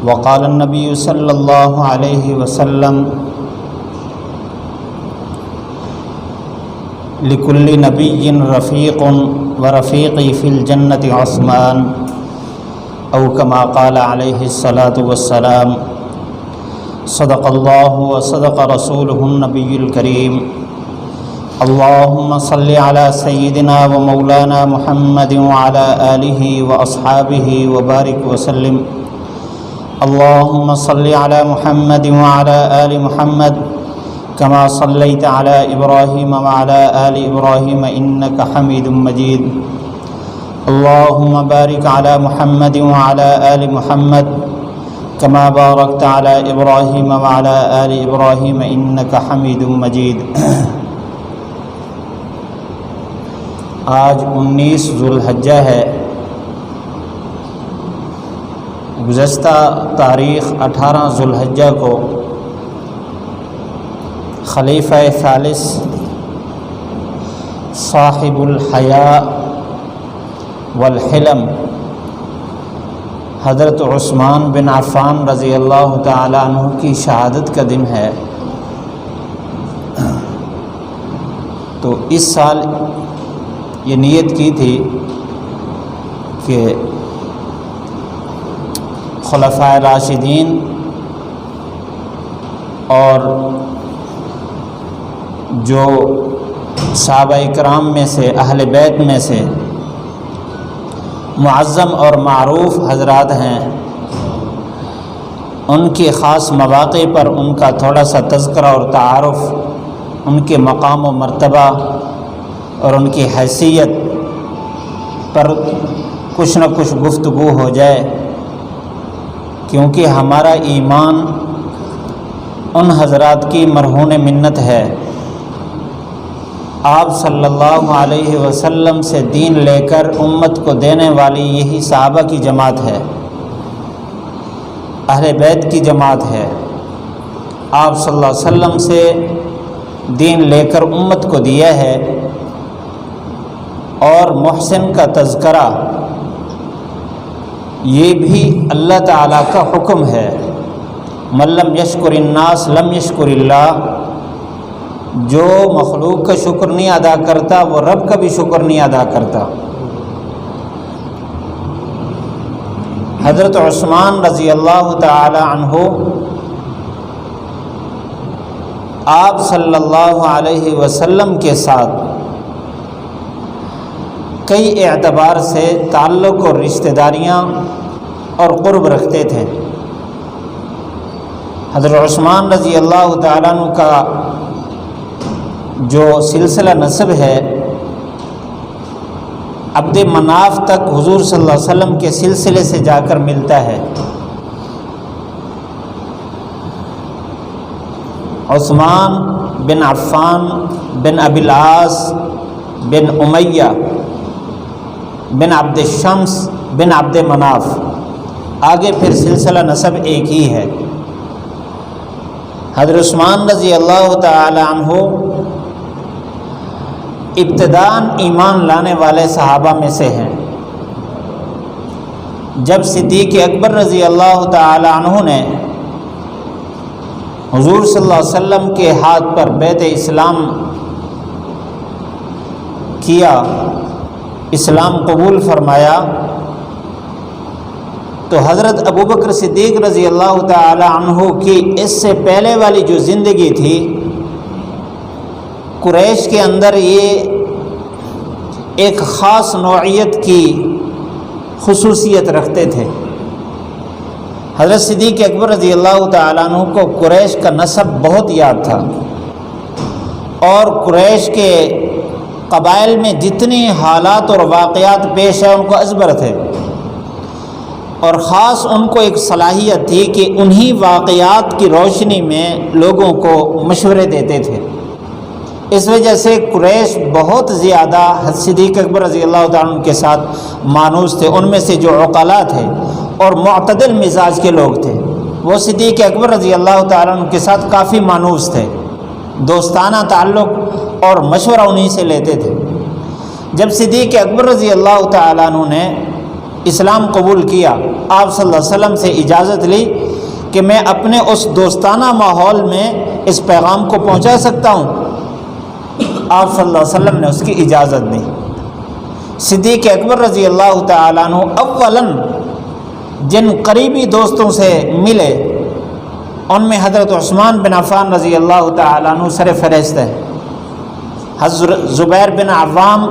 وقال النبي صلى الله عليه وسلم لكل نبي رفيق ورفيقي في الجنة عثمان أو كما قال عليه الصلاة والسلام صدق الله وصدق رسوله النبي الكريم اللهم صل على سيدنا ومولانا محمد وعلى آله وأصحابه وبارك وسلم اللهم صل على محمد وعلى آل محمد كما صليت على إبراهيم وعلى آل إبراهيم إنك حميد مجيد اللهم بارك على محمد وعلى آل محمد كما باركت على إبراهيم وعلى آل إبراهيم إنك حميد مجيد۔ آج 19 ذوالحجہ ہے۔ گزشتہ تاریخ 18 ذوالحجہ کو خلیفہ ثالث صاحب الحیاء والحلم حضرت عثمان بن عفان رضی اللہ تعالی عنہ کی شہادت کا دن ہے۔ تو اس سال یہ نیت کی تھی کہ خلفائے راشدین اور جو صحابہ اکرام میں سے اہل بیت میں سے معظم اور معروف حضرات ہیں، ان کے خاص مواقع پر ان کا تھوڑا سا تذکرہ اور تعارف، ان کے مقام و مرتبہ اور ان کی حیثیت پر کچھ نہ کچھ گفتگو ہو جائے، کیونکہ ہمارا ایمان ان حضرات کی مرہون منت ہے۔ آپ صلی اللہ علیہ وسلم سے دین لے کر امت کو دینے والی یہی صحابہ کی جماعت ہے، اہل بیت کی جماعت ہے۔ آپ صلی اللہ علیہ وسلم سے دین لے کر امت کو دیا ہے، اور محسن کا تذکرہ یہ بھی اللہ تعالیٰ کا حکم ہے۔ من لم یشکر الناس لم یشکر اللہ، جو مخلوق کا شکر نہیں ادا کرتا وہ رب کا بھی شکر نہیں ادا کرتا۔ حضرت عثمان رضی اللہ تعالی عنہ آپ صلی اللہ علیہ وسلم کے ساتھ کئی اعتبار سے تعلق اور رشتہ داریاں اور قرب رکھتے تھے۔ حضرت عثمان رضی اللہ تعالیٰ عنہ کا جو سلسلہ نسب ہے عبد مناف تک حضور صلی اللہ علیہ وسلم کے سلسلے سے جا کر ملتا ہے۔ عثمان بن عفان بن ابی العاص بن امیہ بن عبد الشمس بن عبد مناف، آگے پھر سلسلہ نسب ایک ہی ہے۔ حضرت عثمان رضی اللہ تعالی عنہ ابتداءً ایمان لانے والے صحابہ میں سے ہیں۔ جب صدیق اکبر رضی اللہ تعالی عنہ نے حضور صلی اللہ علیہ وسلم کے ہاتھ پر بیعت اسلام کیا، اسلام قبول فرمایا، تو حضرت ابوبکر صدیق رضی اللہ تعالی عنہ کی اس سے پہلے والی جو زندگی تھی، قریش کے اندر یہ ایک خاص نوعیت کی خصوصیت رکھتے تھے۔ حضرت صدیق اکبر رضی اللہ تعالیٰ عنہ کو قریش کا نسب بہت یاد تھا، اور قریش کے قبائل میں جتنی حالات اور واقعات پیش ہیں ان کو ازبر تھے، اور خاص ان کو ایک صلاحیت تھی کہ انہی واقعات کی روشنی میں لوگوں کو مشورے دیتے تھے۔ اس وجہ سے قریش بہت زیادہ صدیق اکبر رضی اللہ تعالیٰ عنہ کے ساتھ مانوس تھے۔ ان میں سے جو عقلاء تھے اور معتدل مزاج کے لوگ تھے، وہ صدیق اکبر رضی اللہ تعالیٰ عنہ کے ساتھ کافی مانوس تھے، دوستانہ تعلق اور مشورہ انہی سے لیتے تھے۔ جب صدیق اکبر رضی اللہ تعالیٰ عنہ نے اسلام قبول کیا، آپ صلی اللہ علیہ وسلم سے اجازت لی کہ میں اپنے اس دوستانہ ماحول میں اس پیغام کو پہنچا سکتا ہوں۔ آپ صلی اللہ علیہ وسلم نے اس کی اجازت دی۔ صدیق اکبر رضی اللہ تعالیٰ عنہ اولاً جن قریبی دوستوں سے ملے ان میں حضرت عثمان بن عفان رضی اللہ تعالیٰ عنہ سر فہرست ہے، حضرت زبیر بن عوام،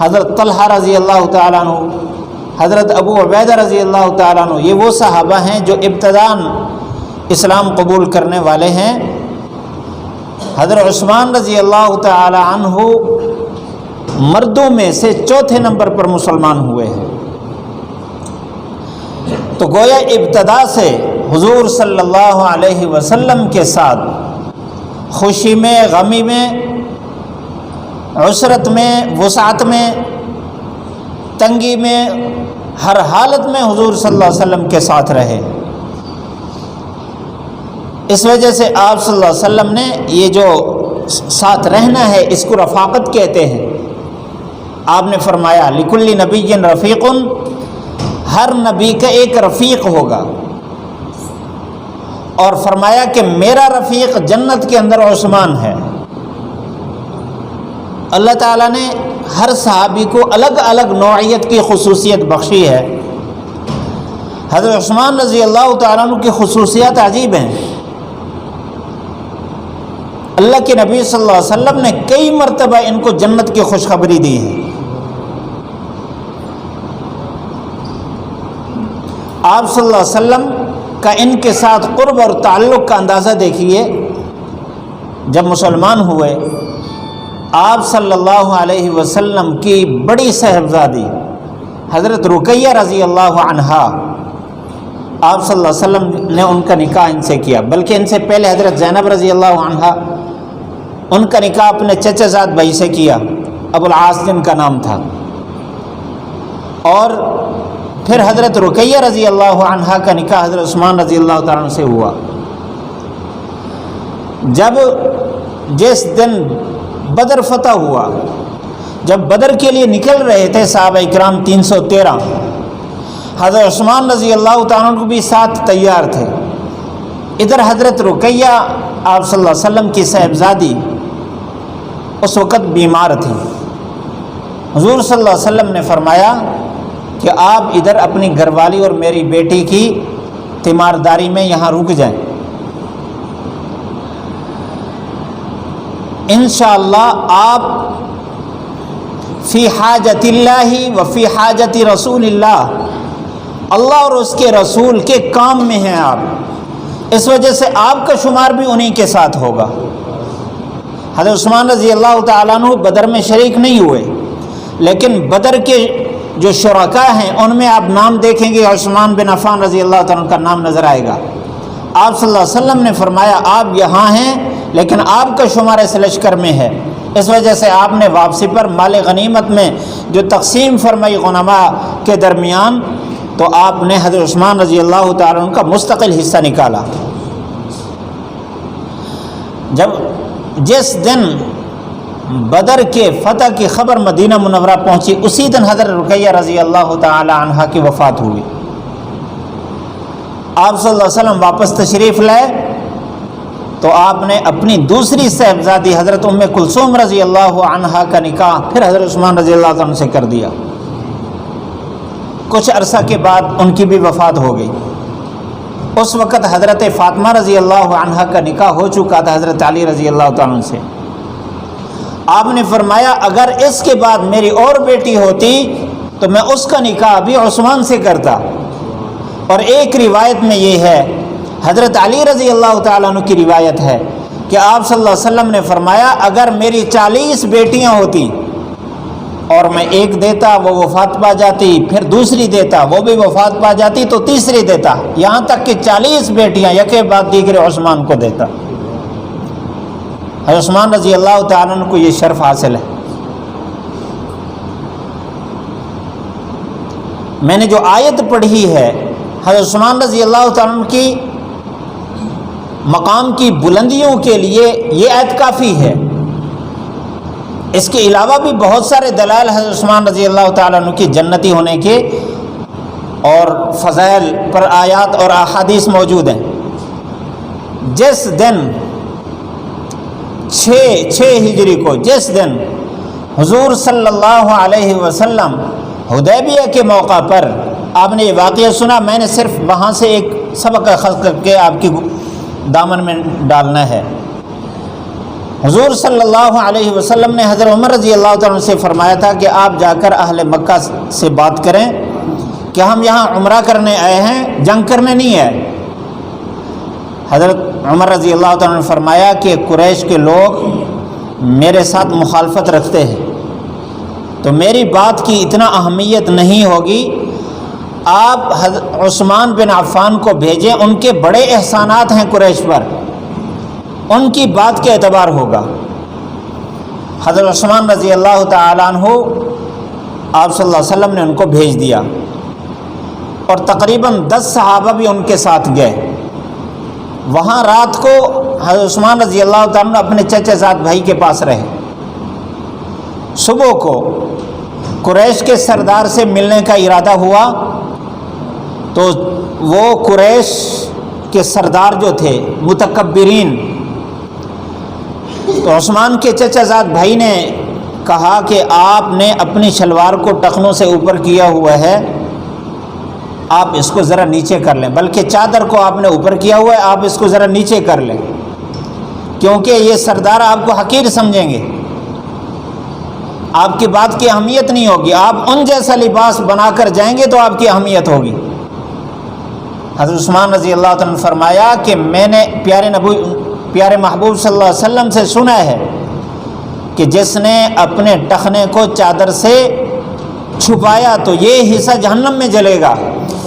حضرت طلحہ رضی اللہ تعالیٰ عنہ، حضرت ابو عبیدہ رضی اللہ تعالیٰ عنہ، یہ وہ صحابہ ہیں جو ابتداءً اسلام قبول کرنے والے ہیں۔ حضرت عثمان رضی اللہ تعالیٰ عنہ مردوں میں سے چوتھے نمبر پر مسلمان ہوئے ہیں۔ تو گویا ابتدا سے حضور صلی اللہ علیہ وسلم کے ساتھ خوشی میں، غمی میں، عسرت میں، وسعت میں، تنگی میں، ہر حالت میں حضور صلی اللہ علیہ وسلم کے ساتھ رہے۔ اس وجہ سے آپ صلی اللہ علیہ وسلم نے یہ جو ساتھ رہنا ہے اس کو رفاقت کہتے ہیں۔ آپ نے فرمایا لکل نبی رفیق، ہر نبی کا ایک رفیق ہوگا، اور فرمایا کہ میرا رفیق جنت کے اندر عثمان ہے۔ اللہ تعالیٰ نے ہر صحابی کو الگ الگ نوعیت کی خصوصیت بخشی ہے۔ حضرت عثمان رضی اللہ تعالیٰ عنہ کی خصوصیات عجیب ہیں۔ اللہ کے نبی صلی اللہ علیہ وسلم نے کئی مرتبہ ان کو جنت کی خوشخبری دی ہے۔ آپ صلی اللہ علیہ وسلم کا ان کے ساتھ قرب اور تعلق کا اندازہ دیکھیے۔ جب مسلمان ہوئے، آپ صلی اللہ علیہ وسلم کی بڑی صاحبزادی حضرت رقیہ رضی اللہ عنہا، آپ صلی اللہ علیہ وسلم نے ان کا نکاح ان سے کیا، بلکہ ان سے پہلے حضرت زینب رضی اللہ عنہا، ان کا نکاح اپنے چچا زاد بھائی سے کیا، ابو العاص جن کا نام تھا، اور پھر حضرت رقیہ رضی اللہ عنہا کا نکاح حضرت عثمان رضی اللہ تعالیٰ عنہ سے ہوا۔ جب جس دن بدر فتح ہوا، جب بدر کے لیے نکل رہے تھے صحابہ اکرام 313، حضرت عثمان رضی اللہ تعالیٰ عنہ کو بھی ساتھ تیار تھے۔ ادھر حضرت رقیہ آپ صلی اللہ علیہ وسلم کی صاحبزادی اس وقت بیمار تھی۔ حضور صلی اللہ علیہ وسلم نے فرمایا کہ آپ ادھر اپنی گھر والی اور میری بیٹی کی تیمارداری میں یہاں رک جائیں، انشاءاللہ آپ فی حاجت اللہ و فی حاجت رسول اللہ، اللہ اور اس کے رسول کے کام میں ہیں آپ، اس وجہ سے آپ کا شمار بھی انہی کے ساتھ ہوگا۔ حضرت عثمان رضی اللہ تعالیٰ عنہ بدر میں شریک نہیں ہوئے، لیکن بدر کے جو شرکاء ہیں ان میں آپ نام دیکھیں گے، عثمان بن عفان رضی اللہ تعالیٰ عنہ کا نام نظر آئے گا۔ آپ صلی اللہ علیہ وسلم نے فرمایا آپ یہاں ہیں لیکن آپ کا شمار اس لشکر میں ہے، اس وجہ سے آپ نے واپسی پر مال غنیمت میں جو تقسیم فرمائی غنماء کے درمیان، تو آپ نے حضرت عثمان رضی اللہ تعالیٰ عنہ کا مستقل حصہ نکالا۔ جس دن بدر کے فتح کی خبر مدینہ منورہ پہنچی، اسی دن حضرت رقیہ رضی اللہ تعالی عنہا کی وفات ہوئی۔ آپ صلی اللہ علیہ وسلم واپس تشریف لائے تو آپ نے اپنی دوسری صاحبزادی حضرت ام کلثوم رضی اللہ عنہا کا نکاح پھر حضرت عثمان رضی اللہ عنہ سے کر دیا۔ کچھ عرصہ کے بعد ان کی بھی وفات ہو گئی۔ اس وقت حضرت فاطمہ رضی اللہ عنہا کا نکاح ہو چکا تھا حضرت علی رضی اللہ تعالیٰ عنہ سے۔ آپ نے فرمایا اگر اس کے بعد میری اور بیٹی ہوتی تو میں اس کا نکاح بھی عثمان سے کرتا۔ اور ایک روایت میں یہ ہے، حضرت علی رضی اللہ تعالیٰ عنہ کی روایت ہے کہ آپ صلی اللہ علیہ وسلم نے فرمایا اگر میری 40 بیٹیاں ہوتی اور میں ایک دیتا وہ وفات پا جاتی، پھر دوسری دیتا وہ بھی وفات پا جاتی، تو تیسری دیتا، یہاں تک کہ 40 بیٹیاں یکے بعد دیگر عثمان کو دیتا۔ حضرت عثمان رضی اللہ تعالیٰ عنہ کو یہ شرف حاصل ہے۔ میں نے جو آیت پڑھی ہے حضرت عثمان رضی اللہ تعالیٰ عنہ کی مقام کی بلندیوں کے لیے یہ آیت کافی ہے۔ اس کے علاوہ بھی بہت سارے دلائل حضرت عثمان رضی اللہ تعالیٰ عنہ کی جنتی ہونے کے اور فضائل پر آیات اور احادیث موجود ہیں۔ جس دن 6 ہجری کو جس دن حضور صلی اللہ علیہ وسلم حدیبیہ کے موقع پر، آپ نے یہ واقعہ سنا، میں نے صرف وہاں سے ایک سبق اخذ کر کے آپ کی دامن میں ڈالنا ہے۔ حضور صلی اللہ علیہ وسلم نے حضرت عمر رضی اللہ تعالیٰ عنہ سے فرمایا تھا کہ آپ جا کر اہل مکہ سے بات کریں کہ ہم یہاں عمرہ کرنے آئے ہیں، جنگ کرنے نہیں آئے۔ حضرت عمر رضی اللہ تعالیٰ عنہ نے فرمایا کہ قریش کے لوگ میرے ساتھ مخالفت رکھتے ہیں، تو میری بات کی اتنا اہمیت نہیں ہوگی، آپ عثمان بن عفان کو بھیجیں، ان کے بڑے احسانات ہیں قریش پر، ان کی بات کے اعتبار ہوگا۔ حضرت عثمان رضی اللہ تعالیٰ عنہ آپ صلی اللہ علیہ وسلم نے ان کو بھیج دیا، اور تقریباً 10 صحابہ بھی ان کے ساتھ گئے۔ وہاں رات کو حضرت عثمان رضی اللہ تعالیٰ عنہ اپنے چچا زاد بھائی کے پاس رہے۔ صبح کو قریش کے سردار سے ملنے کا ارادہ ہوا، تو وہ قریش کے سردار جو تھے متکبرین، تو عثمان کے چچا زاد بھائی نے کہا کہ آپ نے اپنی شلوار کو ٹخنوں سے اوپر کیا ہوا ہے، آپ اس کو ذرا نیچے کر لیں، بلکہ چادر کو آپ نے اوپر کیا ہوا ہے، آپ اس کو ذرا نیچے کر لیں، کیونکہ یہ سردار آپ کو حقیر سمجھیں گے، آپ کی بات کی اہمیت نہیں ہوگی، آپ ان جیسا لباس بنا کر جائیں گے تو آپ کی اہمیت ہوگی۔ حضرت عثمان رضی اللہ عنہ نے فرمایا کہ میں نے پیارے محبوب صلی اللہ علیہ وسلم سے سنا ہے کہ جس نے اپنے ٹخنے کو چادر سے چھپایا تو یہ حصہ جہنم میں جلے گا۔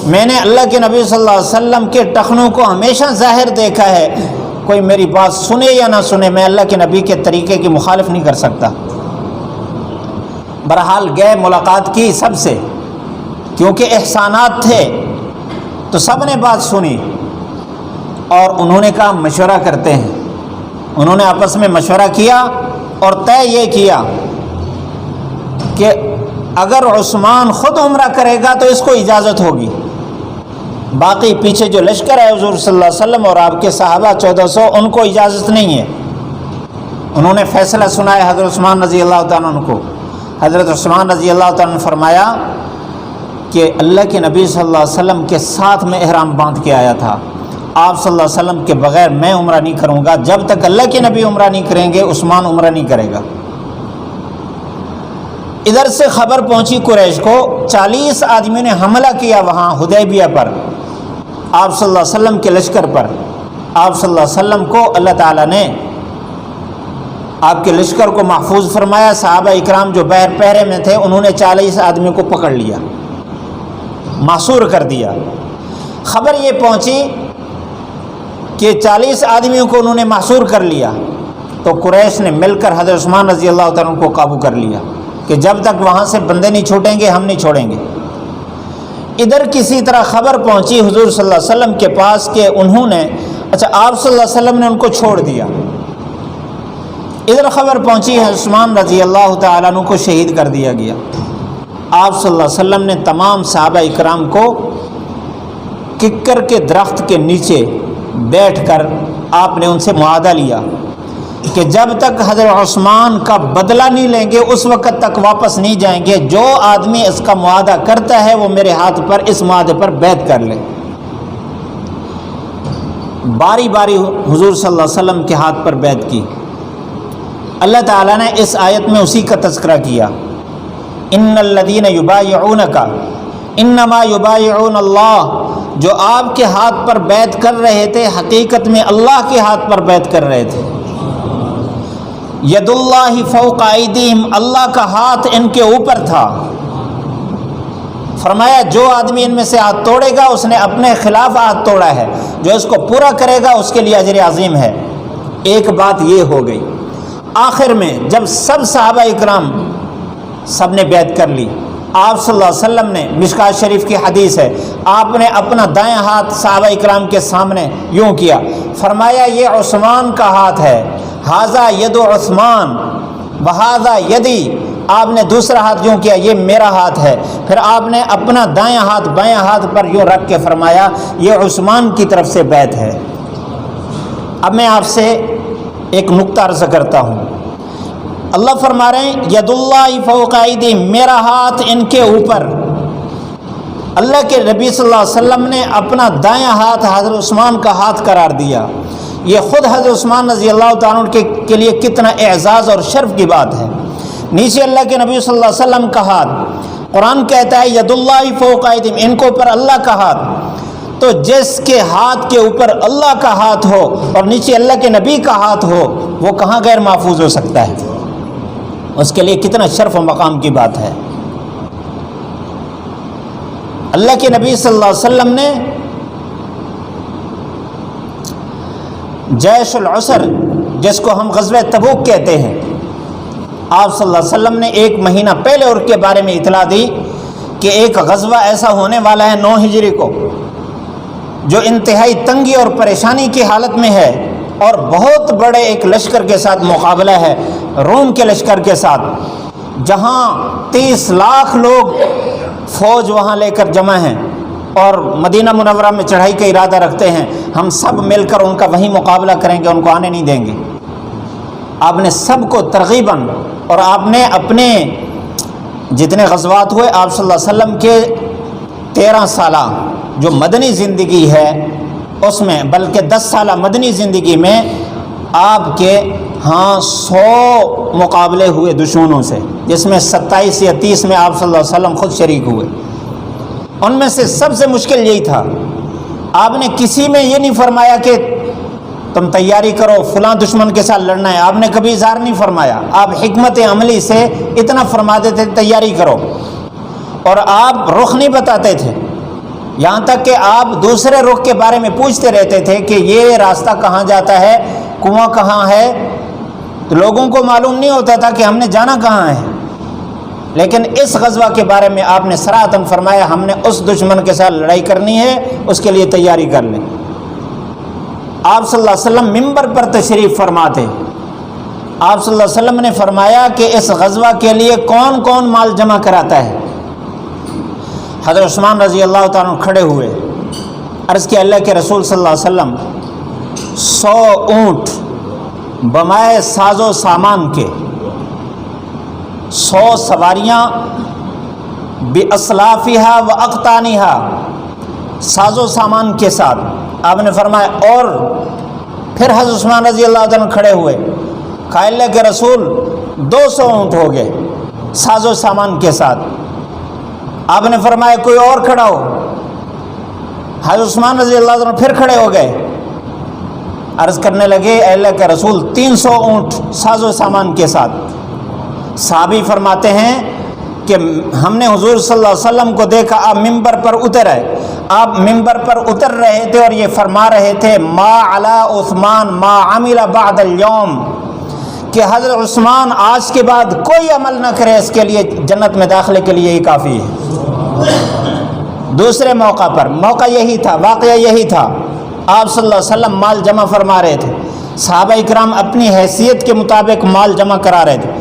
میں نے اللہ کے نبی صلی اللہ علیہ وسلم کے ٹخنوں کو ہمیشہ ظاہر دیکھا ہے، کوئی میری بات سنے یا نہ سنے، میں اللہ کے نبی کے طریقے کی مخالف نہیں کر سکتا۔ بہرحال گئے، ملاقات کی سب سے، کیونکہ احسانات تھے تو سب نے بات سنی، اور انہوں نے کہا مشورہ کرتے ہیں۔ انہوں نے آپس میں مشورہ کیا اور طے یہ کیا کہ اگر عثمان خود عمرہ کرے گا تو اس کو اجازت ہوگی، باقی پیچھے جو لشکر ہے حضور صلی اللہ علیہ وسلم اور آپ کے صحابہ 1400، ان کو اجازت نہیں ہے۔ انہوں نے فیصلہ سنایا حضرت عثمان رضی اللہ تعالیٰ عنہ کو۔ حضرت عثمان رضی اللہ تعالیٰ عنہ نے فرمایا کہ اللہ کے نبی صلی اللہ علیہ وسلم کے ساتھ میں احرام باندھ کے آیا تھا، آپ صلی اللہ علیہ وسلم کے بغیر میں عمرہ نہیں کروں گا، جب تک اللہ کے نبی عمرہ نہیں کریں گے عثمان عمرہ نہیں کرے گا۔ ادھر سے خبر پہنچی قریش کو، 40 آدمیوں نے حملہ کیا وہاں حدیبیہ پر، آپ صلی اللہ علیہ وسلم کے لشکر پر۔ آپ صلی اللہ علیہ وسلم کو اللہ تعالیٰ نے آپ کے لشکر کو محفوظ فرمایا۔ صحابہ اکرام جو بحر پہرے میں تھے انہوں نے 40 آدمیوں کو پکڑ لیا، محصور کر دیا۔ خبر یہ پہنچی کہ 40 آدمیوں کو انہوں نے محصور کر لیا، تو قریش نے مل کر حضرت عثمان رضی اللہ تعالیٰ عنہ کو قابو کر لیا کہ جب تک وہاں سے بندے نہیں چھوٹیں گے ہم نہیں چھوڑیں گے۔ ادھر کسی طرح خبر پہنچی حضور صلی اللہ علیہ وسلم کے پاس کہ انہوں نے آپ صلی اللہ علیہ وسلم نے ان کو چھوڑ دیا۔ ادھر خبر پہنچی ہے عثمان رضی اللہ تعالیٰ عنہ کو شہید کر دیا گیا۔ آپ صلی اللہ علیہ وسلم نے تمام صحابہ اکرام کو ککر کے درخت کے نیچے بیٹھ کر آپ نے ان سے معاہدہ لیا کہ جب تک حضرت عثمان کا بدلہ نہیں لیں گے اس وقت تک واپس نہیں جائیں گے، جو آدمی اس کا معاہدہ کرتا ہے وہ میرے ہاتھ پر اس معاہدے پر بیعت کر لے۔ باری باری حضور صلی اللہ علیہ وسلم کے ہاتھ پر بیعت کی۔ اللہ تعالیٰ نے اس آیت میں اسی کا تذکرہ کیا، ان الذین یبایعونک انما یبایعون اللہ، جو آپ کے ہاتھ پر بیعت کر رہے تھے حقیقت میں اللہ کے ہاتھ پر بیعت کر رہے تھے۔ ید اللہ فوق ایدیہم، اللہ کا ہاتھ ان کے اوپر تھا۔ فرمایا جو آدمی ان میں سے ہاتھ توڑے گا اس نے اپنے خلاف ہاتھ توڑا ہے، جو اس کو پورا کرے گا اس کے لیے اجر عظیم ہے۔ ایک بات یہ ہو گئی، آخر میں جب سب صحابہ اکرام سب نے بیعت کر لی، آپ صلی اللہ علیہ وسلم نے، مشکات شریف کی حدیث ہے، آپ نے اپنا دائیں ہاتھ صحابہ اکرام کے سامنے یوں کیا، فرمایا یہ عثمان کا ہاتھ ہے، ھذا ید عثمان وھذا یدی، آپ نے دوسرا ہاتھ یوں کیا، یہ میرا ہاتھ ہے، پھر آپ نے اپنا دائیں ہاتھ بائیں ہاتھ پر یوں رکھ کے فرمایا یہ عثمان کی طرف سے بیعت ہے۔ اب میں آپ سے ایک نقطہ عرض کرتا ہوں، اللہ فرما رہے ہیں ید اللہ فوق ایدیہم، میرا ہاتھ ان کے اوپر۔ اللہ کے نبی صلی اللہ علیہ وسلم نے اپنا دائیں ہاتھ حضرت عثمان کا ہاتھ قرار دیا۔ یہ خود حضرت عثمان رضی اللہ تعالیٰ عنہ کے لیے کتنا اعزاز اور شرف کی بات ہے۔ نیچے اللہ کے نبی صلی اللہ علیہ وسلم کا ہاتھ، قرآن کہتا ہے ید اللہ فوق ایدیہم، ان کے اوپر اللہ کا ہاتھ۔ تو جس کے ہاتھ کے اوپر اللہ کا ہاتھ ہو اور نیچے اللہ کے نبی کا ہاتھ ہو، وہ کہاں غیر محفوظ ہو سکتا ہے؟ اس کے لیے کتنا شرف و مقام کی بات ہے۔ اللہ کے نبی صلی اللہ علیہ وسلم نے جیش العسر، جس کو ہم غزوہ تبوک کہتے ہیں، آپ صلی اللہ علیہ وسلم نے ایک مہینہ پہلے اور کے بارے میں اطلاع دی کہ ایک غزوہ ایسا ہونے والا ہے 9 ہجری کو، جو انتہائی تنگی اور پریشانی کی حالت میں ہے، اور بہت بڑے ایک لشکر کے ساتھ مقابلہ ہے، روم کے لشکر کے ساتھ، جہاں 30 لاکھ لوگ فوج وہاں لے کر جمع ہیں اور مدینہ منورہ میں چڑھائی کا ارادہ رکھتے ہیں۔ ہم سب مل کر ان کا وہیں مقابلہ کریں گے، ان کو آنے نہیں دیں گے۔ آپ نے سب کو ترغیباً، اور آپ نے اپنے جتنے غزوات ہوئے آپ صلی اللہ علیہ وسلم کے 13 سالہ جو مدنی زندگی ہے اس میں، بلکہ 10 سالہ مدنی زندگی میں آپ کے 100 مقابلے ہوئے دشمنوں سے، جس میں 27 یا 30 میں آپ صلی اللہ علیہ وسلم خود شریک ہوئے۔ ان میں سے سب سے مشکل یہی تھا، آپ نے کسی میں یہ نہیں فرمایا کہ تم تیاری کرو فلاں دشمن کے ساتھ لڑنا ہے، آپ نے کبھی اظہار نہیں فرمایا۔ آپ حکمت عملی سے اتنا فرماتے تھے تیاری کرو، اور آپ رخ نہیں بتاتے تھے، یہاں تک کہ آپ دوسرے رخ کے بارے میں پوچھتے رہتے تھے کہ یہ راستہ کہاں جاتا ہے، کنواں کہاں ہے، تو لوگوں کو معلوم نہیں ہوتا تھا کہ ہم نے جانا کہاں ہے۔ لیکن اس غزوہ کے بارے میں آپ نے صراحتاً فرمایا ہم نے اس دشمن کے ساتھ لڑائی کرنی ہے، اس کے لیے تیاری کر لیں۔ آپ صلی اللہ علیہ وسلم منبر پر تشریف فرماتے، آپ صلی اللہ علیہ وسلم نے فرمایا کہ اس غزوہ کے لیے کون کون مال جمع کراتا ہے؟ حضرت عثمان رضی اللہ تعالیٰ عنہ کھڑے ہوئے، عرض کیا اللہ کے رسول صلی اللہ علیہ وسلم 100 اونٹ بمائے ساز و سامان کے، 100 سواریاں بِأَصْلَافِهَا وَأَقْطَانِهَا، ساز و سامان کے ساتھ۔ آپ نے فرمایا، اور پھر حضرت عثمان رضی اللہ عنہ کھڑے ہوئے، کہا اللہ کے رسول 200 اونٹ ہو گئے ساز و سامان کے ساتھ۔ آپ نے فرمایا کوئی اور کھڑا ہو، حضرت عثمان رضی اللہ عنہ پھر کھڑے ہو گئے، عرض کرنے لگے اے اللہ کے رسول 300 اونٹ ساز و سامان کے ساتھ۔ صحابی فرماتے ہیں کہ ہم نے حضور صلی اللہ علیہ وسلم کو دیکھا، آپ ممبر پر اتر آئے، آپ ممبر پر اتر رہے تھے اور یہ فرما رہے تھے ما علی عثمان ما عمل بعد اليوم، کہ حضرت عثمان آج کے بعد کوئی عمل نہ کرے، اس کے لیے جنت میں داخلے کے لیے ہی کافی ہے۔ دوسرے موقع پر، موقع یہی تھا، واقعہ یہی تھا، آپ صلی اللہ علیہ وسلم مال جمع فرما رہے تھے، صحابہ اکرام اپنی حیثیت کے مطابق مال جمع کرا رہے تھے۔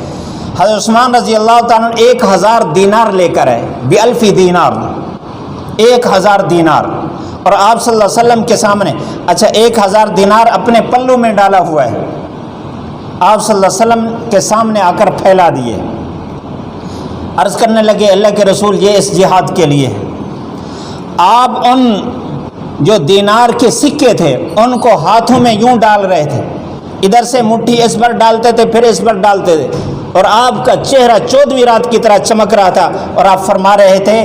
حضرت عثمان رضی اللہ تعالیٰ 1000 دینار لے کر آئے، ب1000 دینار، 1000 دینار، اور آپ صلی اللہ علیہ وسلم کے سامنے، اچھا 1000 دینار اپنے پلو میں ڈالا ہوا ہے، آپ صلی اللہ علیہ وسلم کے سامنے آ کر پھیلا دیے، عرض کرنے لگے اللہ کے رسول یہ اس جہاد کے لیے ہے۔ آپ ان جو دینار کے سکے تھے ان کو ہاتھوں میں یوں ڈال رہے تھے، ادھر سے مٹھی اس پر ڈالتے تھے پھر اس پر ڈالتے تھے، اور آپ کا چہرہ 14ویں رات کی طرح چمک رہا تھا، اور آپ فرما رہے تھے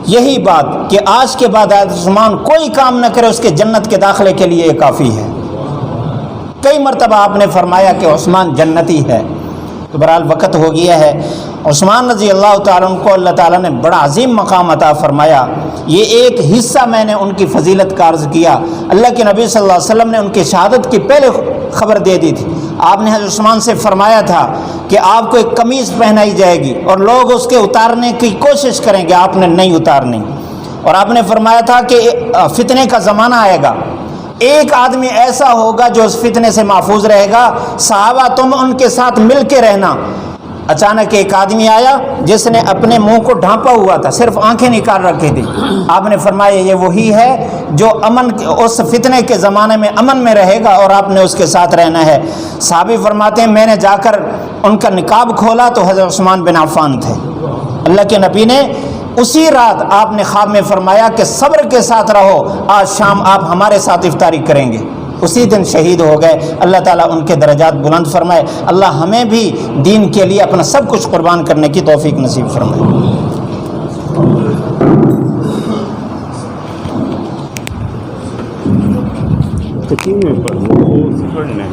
یہی بات کہ آج کے بعد عثمان کوئی کام نہ کرے، اس کے جنت کے داخلے کے لیے یہ کافی ہے۔ کئی مرتبہ آپ نے فرمایا کہ عثمان جنتی ہے۔ تو بہرحال وقت ہو گیا ہے، عثمان رضی اللہ تعالیٰ عنہ کو اللہ تعالیٰ نے بڑا عظیم مقام عطا فرمایا۔ یہ ایک حصہ میں نے ان کی فضیلت کا عرض کیا، اللہ کے نبی صلی اللہ علیہ وسلم نے ان کی شہادت کی پہلے خبر دے دی تھی۔ آپ نے حضرت عثمان سے فرمایا تھا کہ آپ کو ایک قمیض پہنائی جائے گی اور لوگ اس کے اتارنے کی کوشش کریں گے، آپ نے نہیں اتارنی، اور آپ نے فرمایا تھا کہ فتنے کا زمانہ آئے گا، ایک آدمی ایسا ہوگا جو اس فتنے سے محفوظ رہے گا، صحابہ تم ان کے ساتھ مل کے رہنا، اچانک ایک آدمی آیا جس نے اپنے منہ کو ڈھانپا ہوا تھا، صرف آنکھیں نکال رکھی تھی. آپ نے فرمایا یہ وہی ہے جو اس فتنے کے زمانے میں امن میں رہے گا اور آپ نے اس کے ساتھ رہنا ہے. صحابی فرماتے ہیں میں نے جا کر ان کا نقاب کھولا تو حضرت عثمان بن عفان تھے. اللہ کے نبی نے اسی رات آپ نے خواب میں فرمایا کہ صبر کے ساتھ رہو، آج شام آپ ہمارے ساتھ افطاری کریں گے. اسی دن شہید ہو گئے. اللہ تعالیٰ ان کے درجات بلند فرمائے. اللہ ہمیں بھی دین کے لیے اپنا سب کچھ قربان کرنے کی توفیق نصیب فرمائے. پڑھنا